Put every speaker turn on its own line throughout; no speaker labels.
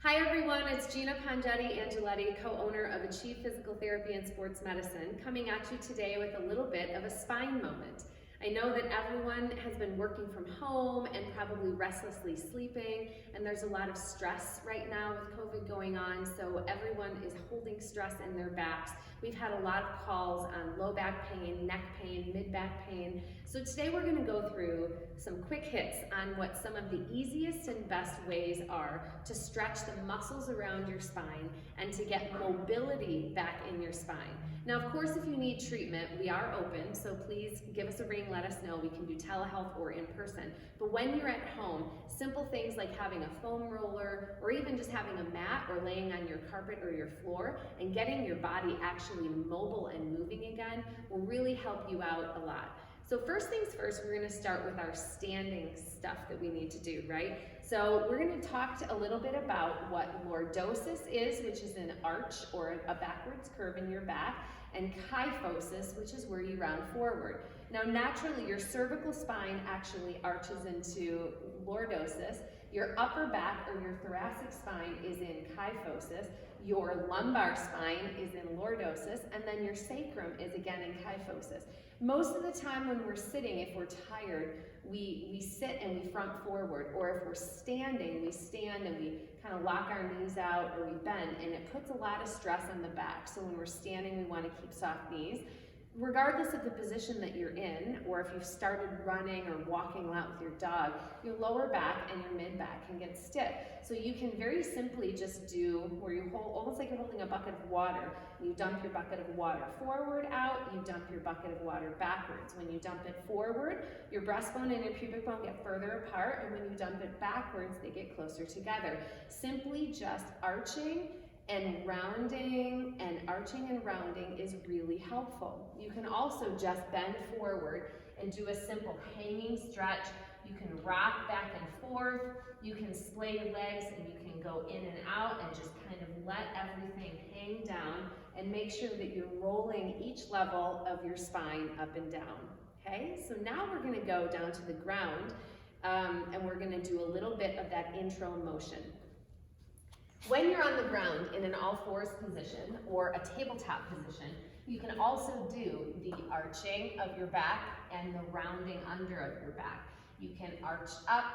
Hi everyone, it's Gina Pongetti Angeletti, co-owner of Achieve Physical Therapy and Sports Medicine, coming at you today with a little bit of a spine moment. I know that everyone has been working from home and probably restlessly sleeping, and there's a lot of stress right now with COVID going on, so everyone is holding stress in their backs. We've had a lot of calls on low back pain, neck pain, mid-back pain. So today we're going to go through some quick hits on what some of the easiest and best ways are to stretch the muscles around your spine and to get mobility back in your spine. Now, of course, if you need treatment, we are open, so please give us a ring, let us know. We can do telehealth or in person. But when you're at home, simple things like having a foam roller or even just having a mat or laying on your carpet or your floor and getting your body actually mobile and moving again will really help you out a lot. So first things first, we're going to start with our standing stuff that we need to do, right? So we're going to talk a little bit about what lordosis is, which is an arch or a backwards curve in your back, and kyphosis, which is where you round forward. Now naturally, your cervical spine actually arches into lordosis, your upper back or your thoracic spine is in kyphosis, your lumbar spine is in lordosis, and then your sacrum is again in kyphosis. Most of the time when we're sitting, if we're tired, we sit and we front forward, or if we're standing, we stand and we kind of lock our knees out or we bend, and it puts a lot of stress on the back. So when we're standing, we want to keep soft knees. Regardless of the position that you're in, or if you've started running or walking a lot with your dog, your lower back and your mid back can get stiff. So you can very simply just do where you hold, almost like you're holding a bucket of water. You dump your bucket of water forward, out, you dump your bucket of water backwards. When you dump it forward, your breastbone and your pubic bone get further apart, and when you dump it backwards, they get closer together. Simply just arching and rounding and arching and rounding is really helpful. You can also just bend forward and do a simple hanging stretch. You can rock back and forth, you can splay legs, and you can go in and out and just kind of let everything hang down and make sure that you're rolling each level of your spine up and down. Okay, so now we're going to go down to the ground and we're going to do a little bit of that intro motion. When you're on the ground in an all-fours position or a tabletop position, you can also do the arching of your back and the rounding under of your back. You can arch up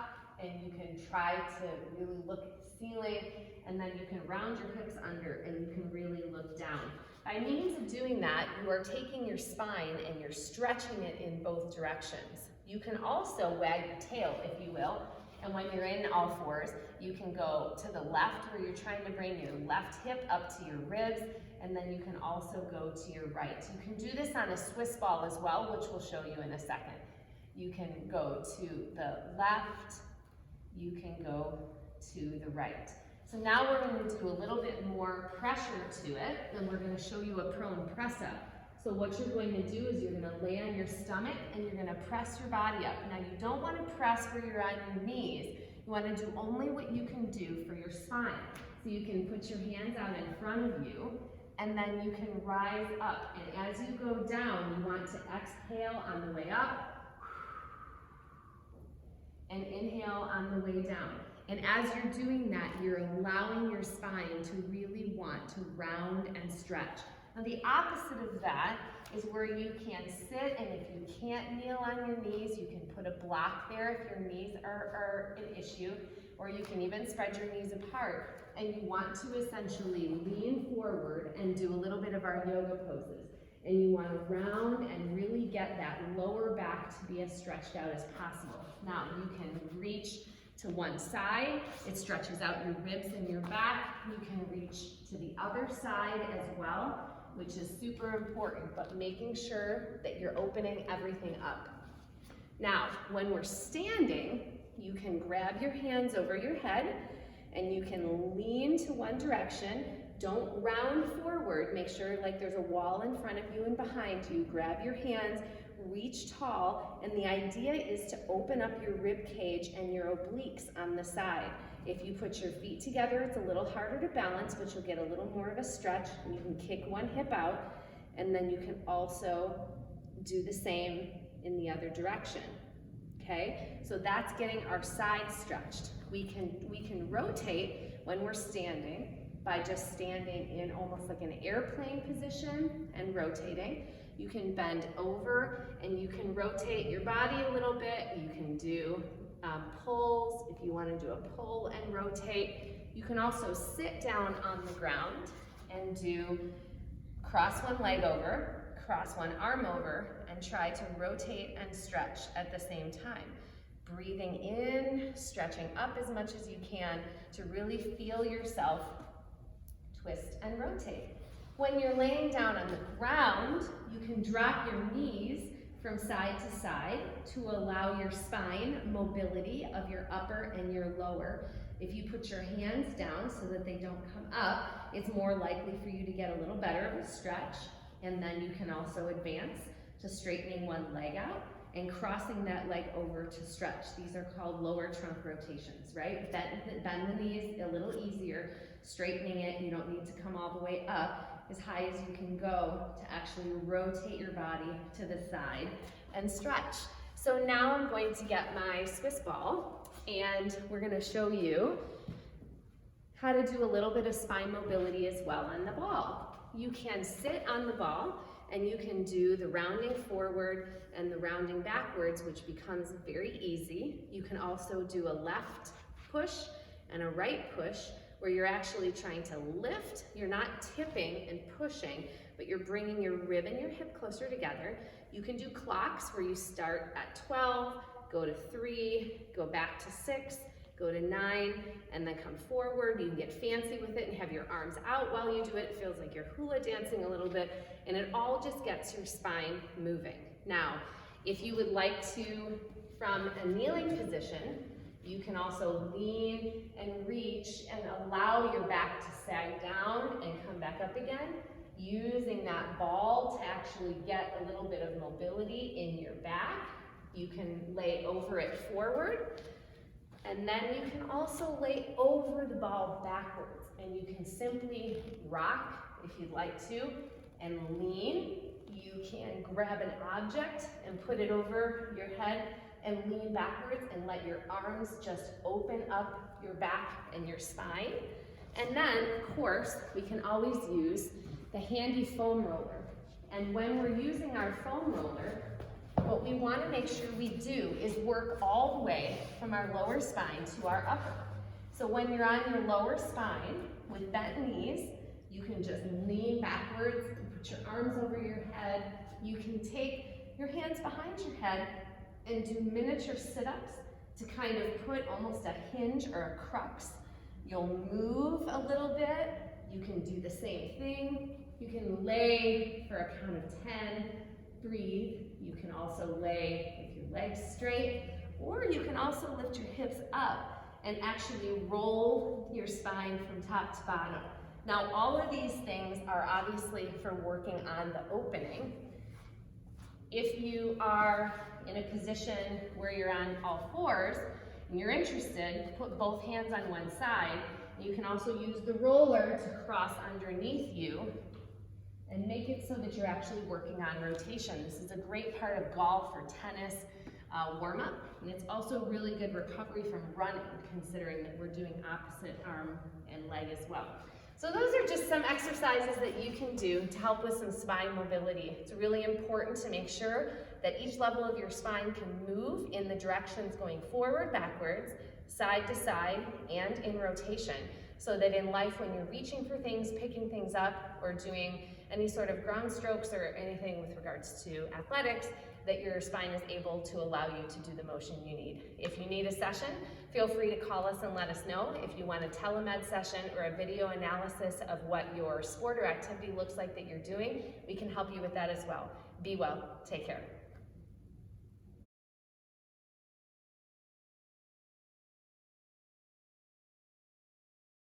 and you can try to really look at the ceiling, and then you can round your hips under and you can really look down. By means of doing that, you are taking your spine and you're stretching it in both directions. You can also wag your tail, if you will. And when you're in all fours, you can go to the left where you're trying to bring your left hip up to your ribs, and then you can also go to your right. You can do this on a Swiss ball as well, which we'll show you in a second. You can go to the left, you can go to the right. So now we're going to do a little bit more pressure to it, and we're going to show you a prone press up. So what you're going to do is you're going to lay on your stomach and you're going to press your body up. Now you don't want to press where you're on your knees. You want to do only what you can do for your spine. So you can put your hands out in front of you, and then you can rise up. And as you go down, you want to exhale on the way up and inhale on the way down. And as you're doing that, you're allowing your spine to really want to round and stretch. Now the opposite of that is where you can sit, and if you can't kneel on your knees, you can put a block there if your knees are an issue, or you can even spread your knees apart. And you want to essentially lean forward and do a little bit of our yoga poses. And you want to round and really get that lower back to be as stretched out as possible. Now you can reach to one side, it stretches out your ribs and your back. You can reach to the other side as well, which is super important, but making sure that you're opening everything up. Now, when we're standing, you can grab your hands over your head and you can lean to one direction. Don't round forward. Make sure like there's a wall in front of you and behind you. Grab your hands, reach tall, and the idea is to open up your rib cage and your obliques on the side. If you put your feet together, it's a little harder to balance, but you'll get a little more of a stretch, and you can kick one hip out, and then you can also do the same in the other direction. okay? So that's getting our side stretched. We can rotate when we're standing by just standing in almost like an airplane position and rotating. You can bend over and you can rotate your body a little bit. You can do pulls if you want to do a pull and rotate. You can also sit down on the ground and do cross one leg over, cross one arm over, and try to rotate and stretch at the same time. Breathing in, stretching up as much as you can to really feel yourself twist and rotate. When you're laying down on the ground, you can drop your knees from side to side to allow your spine mobility of your upper and your lower. If you put your hands down so that they don't come up, it's more likely for you to get a little better of a stretch. And then you can also advance to straightening one leg out and crossing that leg over to stretch. These are called lower trunk rotations, right? Bend the knees a little easier. Straightening it, you don't need to come all the way up, as high as you can go to actually rotate your body to the side and stretch. So now I'm going to get my Swiss ball and we're going to show you how to do a little bit of spine mobility as well on the ball. You can sit on the ball and you can do the rounding forward and the rounding backwards, which becomes very easy. You can also do a left push and a right push, where you're actually trying to lift. You're not tipping and pushing, but you're bringing your rib and your hip closer together. You can do clocks where you start at 12, go to 3, go back to 6, go to 9, and then come forward. You can get fancy with it and have your arms out while you do it. It feels like you're hula dancing a little bit, and it all just gets your spine moving. Now, if you would like to, from a kneeling position, you can also lean and reach and allow your back to sag down and come back up again, using that ball to actually get a little bit of mobility in your back. You can lay over it forward, and then you can also lay over the ball backwards, and you can simply rock if you'd like to and lean. You can grab an object and put it over your head and lean backwards and let your arms just open up your back and your spine. And then, of course, we can always use the handy foam roller. And when we're using our foam roller, what we want to make sure we do is work all the way from our lower spine to our upper. So when you're on your lower spine with bent knees, you can just lean backwards and put your arms over your head. You can take your hands behind your head and do miniature sit-ups to kind of put almost a hinge or a crux. You'll move a little bit. You can do the same thing. You can lay for a count of 10, breathe. You can also lay with your legs straight, or you can also lift your hips up and actually roll your spine from top to bottom. Now, all of these things are obviously for working on the opening. If you are in a position where you're on all fours and you're interested, put both hands on one side. You can also use the roller to cross underneath you and make it so that you're actually working on rotation. This is a great part of golf or tennis warm-up, and it's also really good recovery from running, considering that we're doing opposite arm and leg as well. So those are just some exercises that you can do to help with some spine mobility. It's really important to make sure that each level of your spine can move in the directions going forward, backwards, side to side, and in rotation, so that in life when you're reaching for things, picking things up, or doing any sort of ground strokes or anything with regards to athletics, that your spine is able to allow you to do the motion you need. If you need a session, feel free to call us and let us know. If you want a telemed session or a video analysis of what your sport or activity looks like that you're doing, we can help you with that as well. Be well, take care.